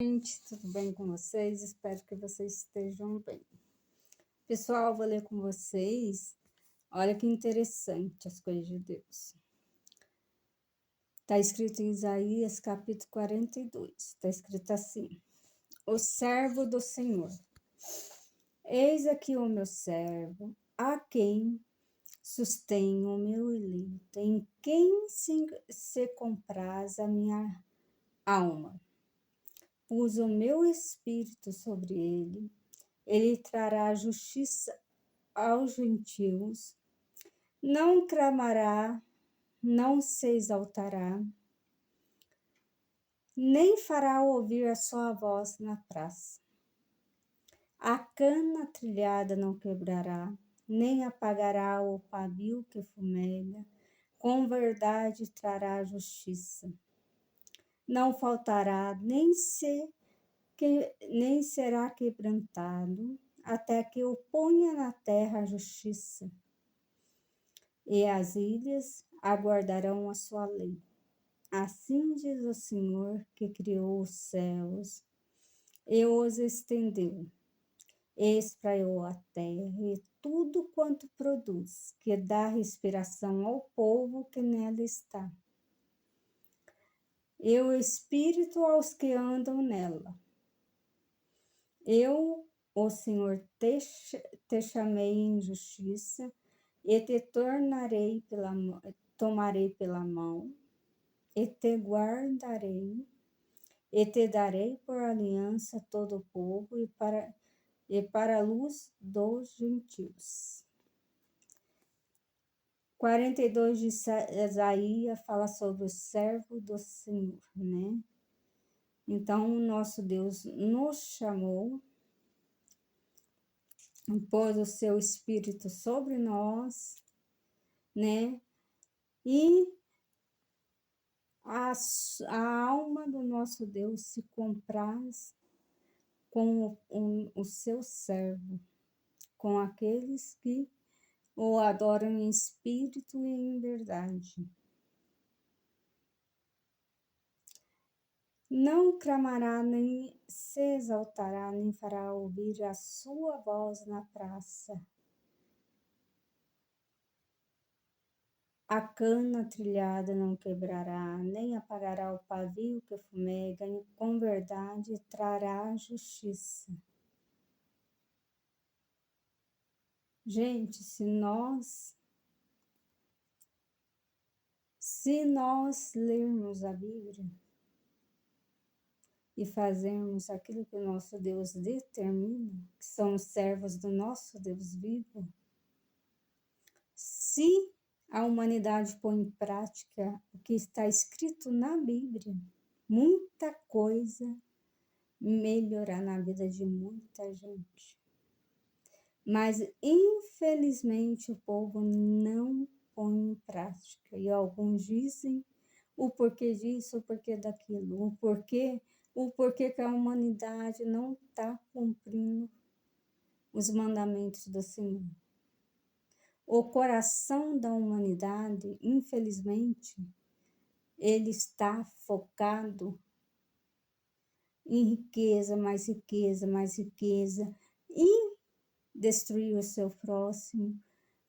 Gente, tudo bem com vocês? Espero que vocês estejam bem. Pessoal, vou ler com vocês. Olha que interessante as coisas de Deus. Está escrito em Isaías capítulo 42. Está escrito assim: O servo do Senhor. Eis aqui o meu servo, a quem sustenho o meu eleito, em quem se compraz a minha alma. Pus o meu espírito sobre ele. Ele trará justiça aos gentios, não clamará, não se exaltará, nem fará ouvir a sua voz na praça. A cana trilhada não quebrará, nem apagará o pavio que fumega, com verdade trará justiça. Não faltará, nem será quebrantado, até que eu ponha na terra a justiça. E as ilhas aguardarão a sua lei. Assim diz o Senhor que criou os céus e os estendeu, e espraiou a terra e tudo quanto produz, que dá respiração ao povo que nela está. E o espírito aos que andam nela. Eu, o Senhor, te chamei em justiça e te tomarei pela mão, e te guardarei, e te darei por aliança todo o povo e para a luz dos gentios. 42 de Isaías fala sobre o servo do Senhor, né? Então, o nosso Deus nos chamou, pôs o seu Espírito sobre nós, né? E a alma do nosso Deus se compraz com o seu servo, com aqueles que o adoram em espírito e em verdade. Não clamará, nem se exaltará, nem fará ouvir a sua voz na praça. A cana trilhada não quebrará, nem apagará o pavio que fumega, e com verdade trará justiça. Gente, se nós lermos a Bíblia e fazermos aquilo que o nosso Deus determina, que somos servos do nosso Deus vivo, se a humanidade põe em prática o que está escrito na Bíblia, muita coisa melhorar na vida de muita gente. Mas, infelizmente, o povo não põe em prática. E alguns dizem o porquê disso, o porquê daquilo, o porquê que a humanidade não está cumprindo os mandamentos do Senhor. O coração da humanidade, infelizmente, ele está focado em riqueza, mais riqueza, mais riqueza, e destruir o seu próximo.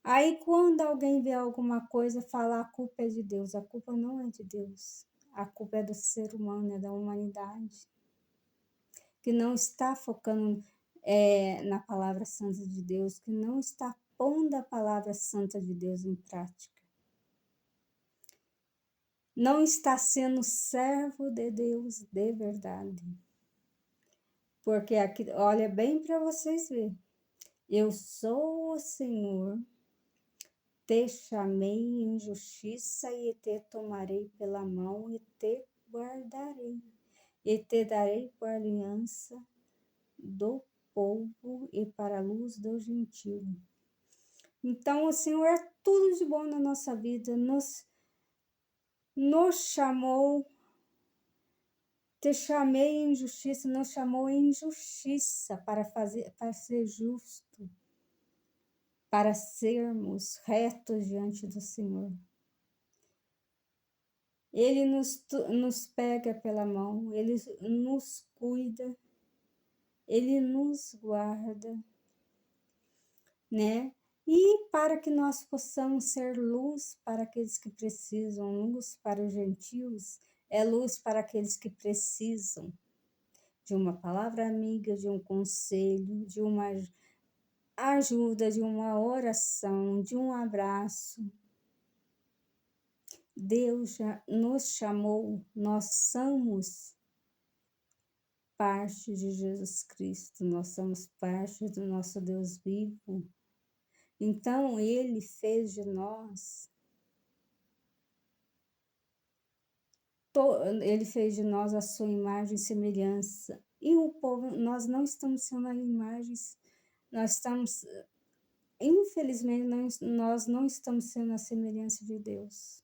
Aí, quando alguém vê alguma coisa, fala: a culpa é de Deus. A culpa não é de Deus. A culpa é do ser humano, é da humanidade, que não está focando na palavra santa de Deus, que não está pondo a palavra santa de Deus em prática. Não está sendo servo de Deus de verdade. Porque aqui, olha bem para vocês verem. Eu sou o Senhor, te chamei em justiça e te tomarei pela mão e te guardarei. E te darei por aliança do povo e para a luz do gentio. Então, o Senhor é tudo de bom na nossa vida, nos chamou, te chamei em justiça, nos chamou em justiça para ser justo, para sermos retos diante do Senhor. Ele nos pega pela mão, Ele nos cuida, Ele nos guarda, né? E para que nós possamos ser luz para aqueles que precisam, luz para os gentios, é luz para aqueles que precisam de uma palavra amiga, de um conselho, de uma ajuda, de uma oração, de um abraço. Deus já nos chamou, nós somos parte de Jesus Cristo, nós somos parte do nosso Deus vivo. Então, Ele fez de nós, Ele fez de nós a sua imagem e semelhança. E o povo, nós não estamos sendo a imagem, nós estamos, infelizmente, nós não estamos sendo a semelhança de Deus.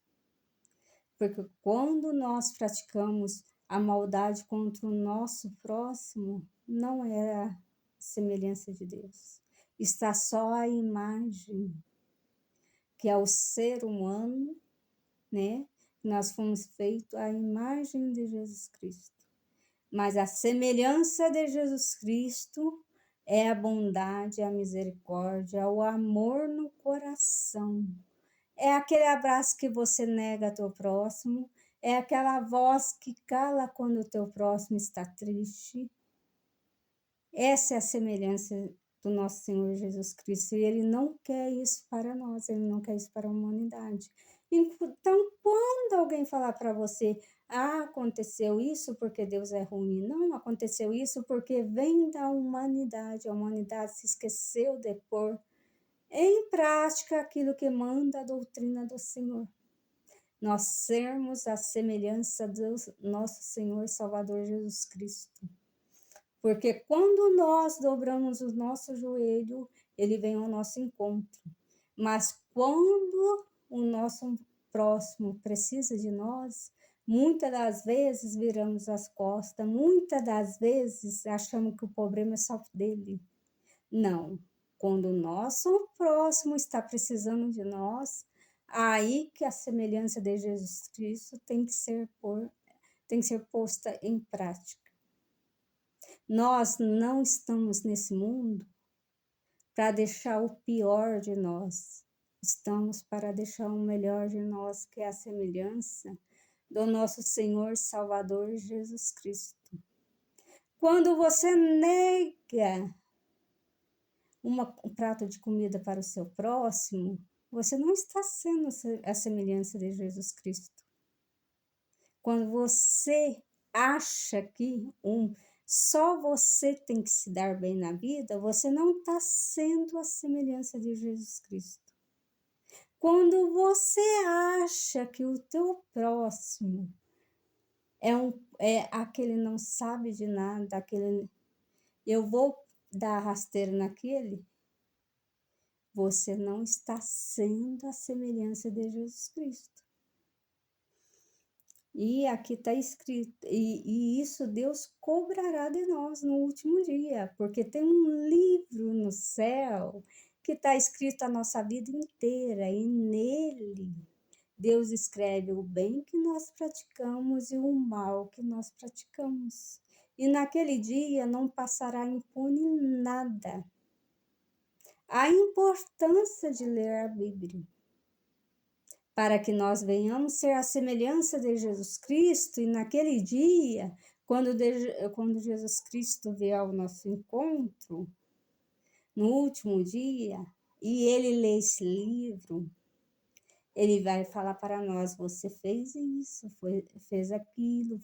Porque quando nós praticamos a maldade contra o nosso próximo, não é a semelhança de Deus. Está só a imagem, que é o ser humano, né? Nós fomos feitos à imagem de Jesus Cristo. Mas a semelhança de Jesus Cristo é a bondade, a misericórdia, o amor no coração. É aquele abraço que você nega ao teu próximo, é aquela voz que cala quando o teu próximo está triste. Essa é a semelhança do nosso Senhor Jesus Cristo, e Ele não quer isso para nós, Ele não quer isso para a humanidade. Então, quando alguém falar para você, aconteceu isso porque Deus é ruim, não, aconteceu isso porque vem da humanidade, a humanidade se esqueceu de pôr em prática aquilo que manda a doutrina do Senhor. Nós sermos a semelhança do nosso Senhor e Salvador Jesus Cristo. Porque quando nós dobramos o nosso joelho, Ele vem ao nosso encontro. Mas quando o nosso próximo precisa de nós, muitas das vezes viramos as costas, muitas das vezes achamos que o problema é só dele. Não. Quando o nosso próximo está precisando de nós, aí que a semelhança de Jesus Cristo tem que ser posta em prática. Nós não estamos nesse mundo para deixar o pior de nós. Estamos para deixar o melhor de nós, que é a semelhança do nosso Senhor Salvador Jesus Cristo. Quando você nega um prato de comida para o seu próximo, você não está sendo a semelhança de Jesus Cristo. Quando você acha que só você tem que se dar bem na vida, você não está sendo a semelhança de Jesus Cristo. Quando você acha que o teu próximo é aquele não sabe de nada, aquele eu vou dar rasteira naquele, você não está sendo a semelhança de Jesus Cristo. E aqui está escrito, e isso Deus cobrará de nós no último dia, porque tem um livro no céu que está escrito a nossa vida inteira, e nele Deus escreve o bem que nós praticamos e o mal que nós praticamos. E naquele dia não passará impune nada. A importância de ler a Bíblia, para que nós venhamos ser a semelhança de Jesus Cristo, e naquele dia, quando Jesus Cristo vier ao nosso encontro, no último dia, e ele lê esse livro, ele vai falar para nós, você fez isso, fez aquilo,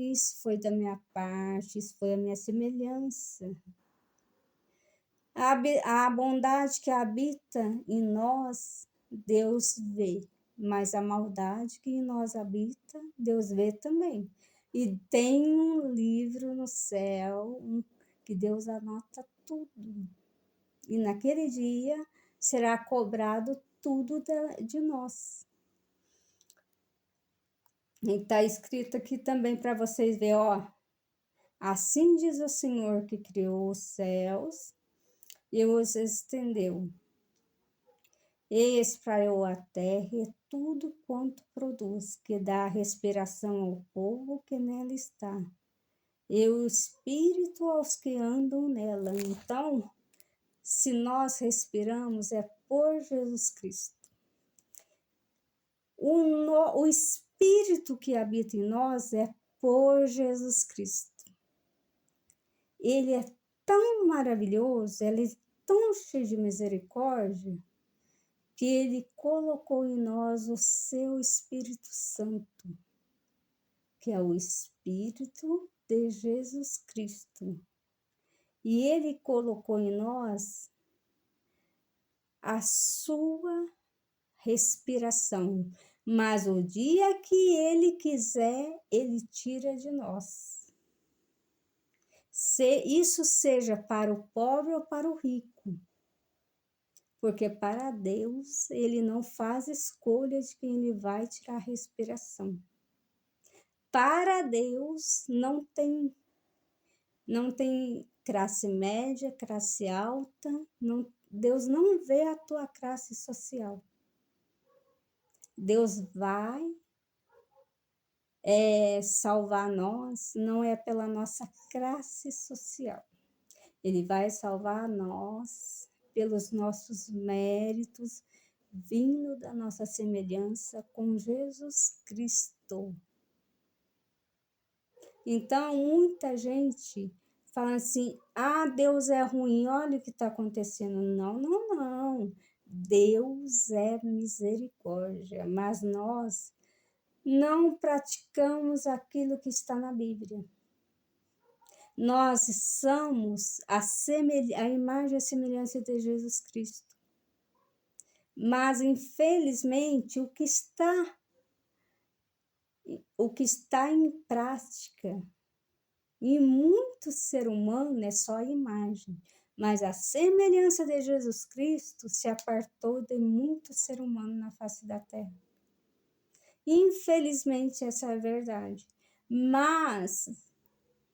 isso foi da minha parte, isso foi a minha semelhança. A bondade que habita em nós, Deus vê, mas a maldade que em nós habita, Deus vê também. E tem um livro no céu que Deus anota tudo. E naquele dia será cobrado tudo de nós. E está escrito aqui também para vocês verem, ó. Assim diz o Senhor que criou os céus e os estendeu, e espraiou a terra, e tudo quanto produz, que dá respiração ao povo que nela está, e o espírito aos que andam nela. Então, se nós respiramos, é por Jesus Cristo. O espírito que habita em nós é por Jesus Cristo. Ele é tão maravilhoso, ele é tão cheio de misericórdia, que ele colocou em nós o seu Espírito Santo, que é o Espírito de Jesus Cristo. E ele colocou em nós a sua respiração. Mas o dia que ele quiser, ele tira de nós. Se isso seja para o pobre ou para o rico. Porque para Deus, ele não faz escolha de quem ele vai tirar a respiração. Para Deus, não tem classe média, classe alta. Deus não vê a tua classe social. Deus vai salvar nós, não é pela nossa classe social. Ele vai salvar nós pelos nossos méritos, vindo da nossa semelhança com Jesus Cristo. Então, muita gente fala assim, Deus é ruim, olha o que está acontecendo. Não. Deus é misericórdia, mas nós não praticamos aquilo que está na Bíblia. Nós somos a imagem e a semelhança de Jesus Cristo. Mas, infelizmente, o que está em prática, em muito ser humano, é só a imagem. Mas a semelhança de Jesus Cristo se apartou de muito ser humano na face da terra. Infelizmente, essa é a verdade. Mas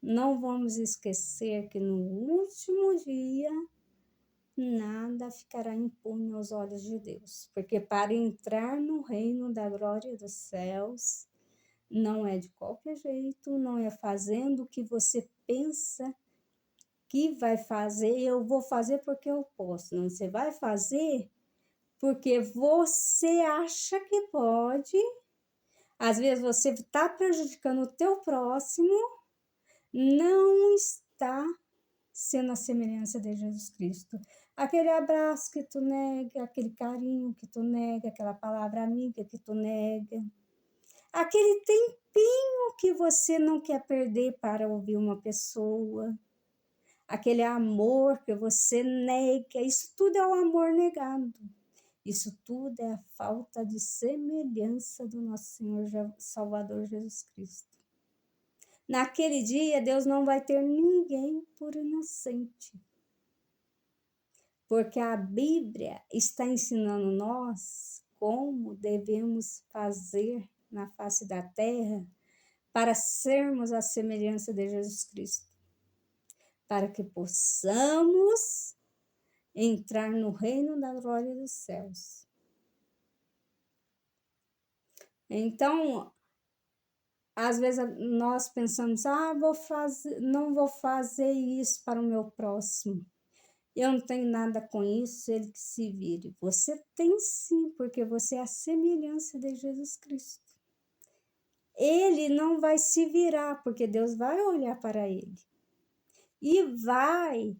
não vamos esquecer que no último dia, nada ficará impune aos olhos de Deus. Porque para entrar no reino da glória dos céus, não é de qualquer jeito, não é fazendo o que você pensa que vai fazer, eu vou fazer porque eu posso. Não, você vai fazer porque você acha que pode. Às vezes você está prejudicando o teu próximo, não está sendo a semelhança de Jesus Cristo. Aquele abraço que tu nega, aquele carinho que tu nega, aquela palavra amiga que tu nega, aquele tempinho que você não quer perder para ouvir uma pessoa, aquele amor que você nega, isso tudo é o amor negado. Isso tudo é a falta de semelhança do nosso Senhor Salvador Jesus Cristo. Naquele dia, Deus não vai ter ninguém por inocente. Porque a Bíblia está ensinando nós como devemos fazer na face da terra para sermos a semelhança de Jesus Cristo. Para que possamos entrar no reino da glória dos céus. Então, às vezes nós pensamos, não vou fazer isso para o meu próximo. Eu não tenho nada com isso, ele que se vire. Você tem sim, porque você é a semelhança de Jesus Cristo. Ele não vai se virar, porque Deus vai olhar para ele. E vai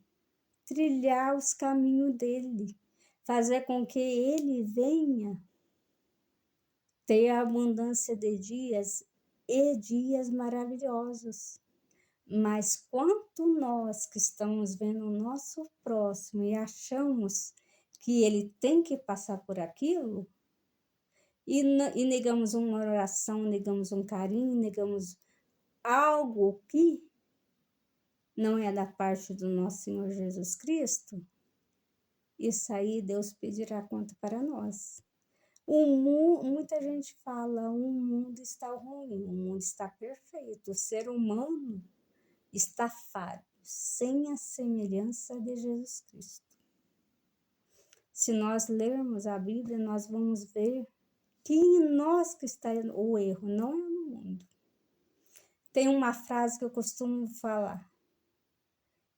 trilhar os caminhos dele, fazer com que ele venha ter a abundância de dias e dias maravilhosos. Mas quanto nós que estamos vendo o nosso próximo e achamos que ele tem que passar por aquilo, e negamos uma oração, negamos um carinho, negamos algo que não é da parte do nosso Senhor Jesus Cristo, isso aí Deus pedirá conta para nós. Muita gente fala, o mundo está ruim, o mundo está perfeito, o ser humano está falho, sem a semelhança de Jesus Cristo. Se nós lermos a Bíblia, nós vamos ver que em nós que está o erro, não é no mundo. Tem uma frase que eu costumo falar: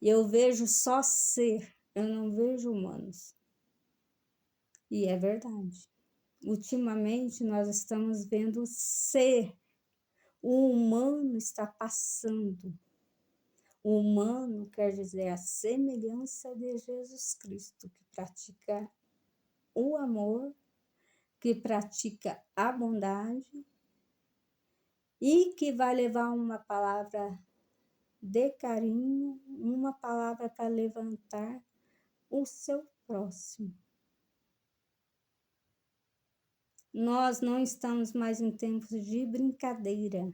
eu vejo só ser, eu não vejo humanos. E é verdade. Ultimamente nós estamos vendo ser. O humano está passando. O humano quer dizer a semelhança de Jesus Cristo, que pratica o amor, que pratica a bondade e que vai levar uma palavra de carinho, uma palavra para levantar o seu próximo. Nós não estamos mais em tempos de brincadeira,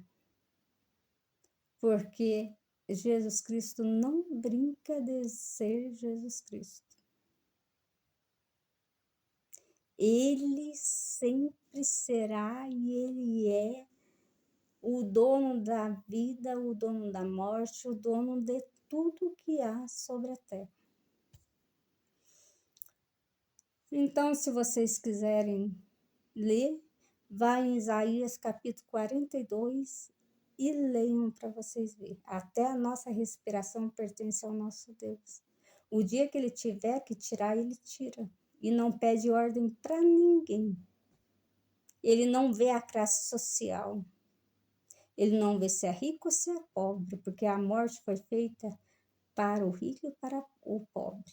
porque Jesus Cristo não brinca de ser Jesus Cristo. Ele sempre será e ele é o dono da vida, o dono da morte, o dono de tudo que há sobre a terra. Então, se vocês quiserem ler, vá em Isaías capítulo 42 e leiam para vocês verem. Até a nossa respiração pertence ao nosso Deus. O dia que ele tiver que tirar, ele tira. E não pede ordem para ninguém. Ele não vê a classe social. Ele não vê se é rico ou se é pobre, porque a morte foi feita para o rico e para o pobre.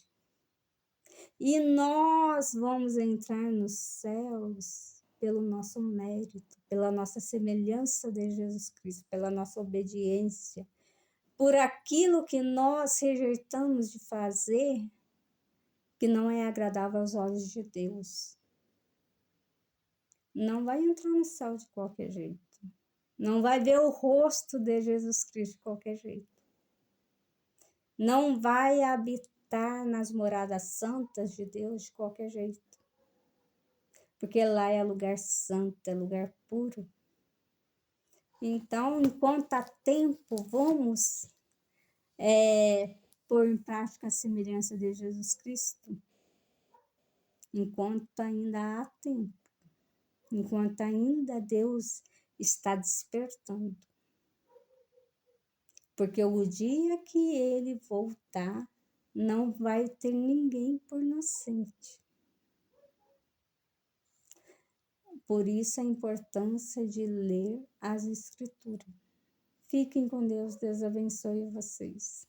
E nós vamos entrar nos céus pelo nosso mérito, pela nossa semelhança de Jesus Cristo, pela nossa obediência, por aquilo que nós rejeitamos de fazer, que não é agradável aos olhos de Deus. Não vai entrar no céu de qualquer jeito. Não vai ver o rosto de Jesus Cristo de qualquer jeito. Não vai habitar nas moradas santas de Deus de qualquer jeito. Porque lá é lugar santo, é lugar puro. Então, enquanto há tempo, vamos pôr em prática a semelhança de Jesus Cristo. Enquanto ainda há tempo. Enquanto ainda Deus está despertando. Porque o dia que ele voltar, não vai ter ninguém por nascente. Por isso a importância de ler as Escrituras. Fiquem com Deus, Deus abençoe vocês.